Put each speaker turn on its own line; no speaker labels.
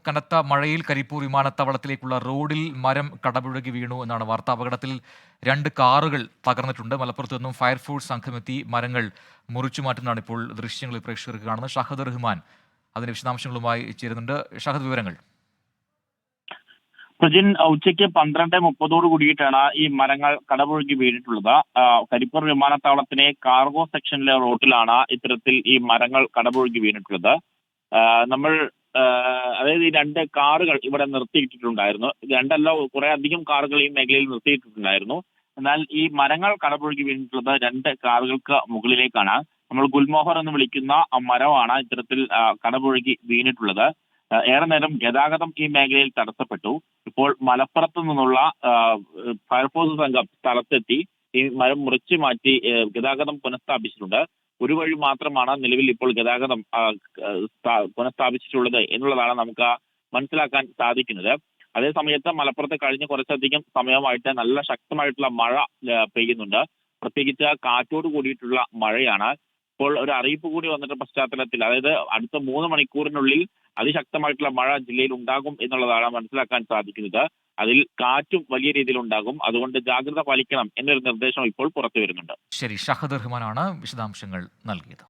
കനത്ത മഴയിൽ കരിപ്പൂർ വിമാനത്താവളത്തിലേക്കുള്ള റോഡിൽ മരം കടപുഴകി വീണു എന്നാണ് വാർത്ത. അപകടത്തിൽ 2 കാറുകൾ തകർന്നിട്ടുണ്ട്. മലപ്പുറത്ത് നിന്നും ഫയർഫോഴ്സ് സംഘമെത്തി മരങ്ങൾ മുറിച്ചു മാറ്റുന്നതാണ് ഇപ്പോൾ ദൃശ്യങ്ങളിൽ പ്രേക്ഷകർക്ക് കാണുന്നത്. ഷഹദ് റഹ്മാൻ അതിന്റെ വിശദാംശങ്ങളുമായി ചേരുന്നുണ്ട്. ഷഹദ്, വിവരങ്ങൾ.
പ്രജിൻ, ഉച്ചയ്ക്ക് 12:30 കൂടിയിട്ടാണ് ഈ മരങ്ങൾ കടപുഴകി വീണിട്ടുള്ളത്. കരിപ്പൂർ വിമാനത്താവളത്തിനെ കാർഗോ സെക്ഷനിലെ റോഡിലാണ് ഇത്തരത്തിൽ ഈ മരങ്ങൾ കടപുഴകി വീണിട്ടുള്ളത്. നമ്മൾ അതായത് ഈ 2 കാറുകൾ ഇവിടെ നിർത്തിയിട്ടിട്ടുണ്ടായിരുന്നു. രണ്ടല്ല, കുറെ അധികം കാറുകൾ ഈ മേഖലയിൽ നിർത്തിയിട്ടിട്ടുണ്ടായിരുന്നു. എന്നാൽ ഈ മരങ്ങൾ കടപുഴകി വീണിട്ടുള്ളത് 2 കാറുകൾക്ക് മുകളിലേക്കാണ്. നമ്മൾ ഗുൽമോഹർ എന്ന് വിളിക്കുന്ന മരമാണ് ഇത്തരത്തിൽ കടപുഴകി വീണിട്ടുള്ളത്. ഏറെ നേരം ഗതാഗതം ഈ മേഖലയിൽ തടസ്സപ്പെട്ടു. ഇപ്പോൾ മലപ്പുറത്ത് നിന്നുള്ള ഫയർഫോഴ്സ് സംഘം സ്ഥലത്തെത്തി ഈ മരം മുറിച്ചു മാറ്റി ഗതാഗതം പുനഃസ്ഥാപിച്ചിട്ടുണ്ട്. ഒരു വഴി മാത്രമാണ് നിലവിൽ ഇപ്പോൾ ഗതാഗതം പുനഃസ്ഥാപിച്ചിട്ടുള്ളത് എന്നുള്ളതാണ് നമുക്ക് മനസ്സിലാക്കാൻ സാധിക്കുന്നത്. അതേസമയത്ത് മലപ്പുറത്ത് കഴിഞ്ഞ കുറച്ചധികം സമയമായിട്ട് നല്ല ശക്തമായിട്ടുള്ള മഴ പെയ്യുന്നുണ്ട്. പ്രത്യേകിച്ച് കാറ്റോട് കൂടിയിട്ടുള്ള മഴയാണ്. ഇപ്പോൾ ഒരു അറിയിപ്പ് കൂടി വന്നിട്ട് പശ്ചാത്തലത്തിൽ, അതായത് അടുത്ത 3 മണിക്കൂറിനുള്ളിൽ അതിശക്തമായിട്ടുള്ള മഴ ജില്ലയിൽ ഉണ്ടാകും എന്നുള്ളതാണ് മനസ്സിലാക്കാൻ സാധിക്കുന്നത്. അതിൽ കാറ്റും വലിയ രീതിയിൽ ഉണ്ടാകും. അതുകൊണ്ട് ജാഗ്രത പാലിക്കണം എന്നൊരു നിർദ്ദേശം ഇപ്പോൾ പുറത്തു വരുന്നുണ്ട്.
ശരി, ഷഹദ് റഹ്മാനാണ് വിശദാംശങ്ങൾ നൽകിയത്.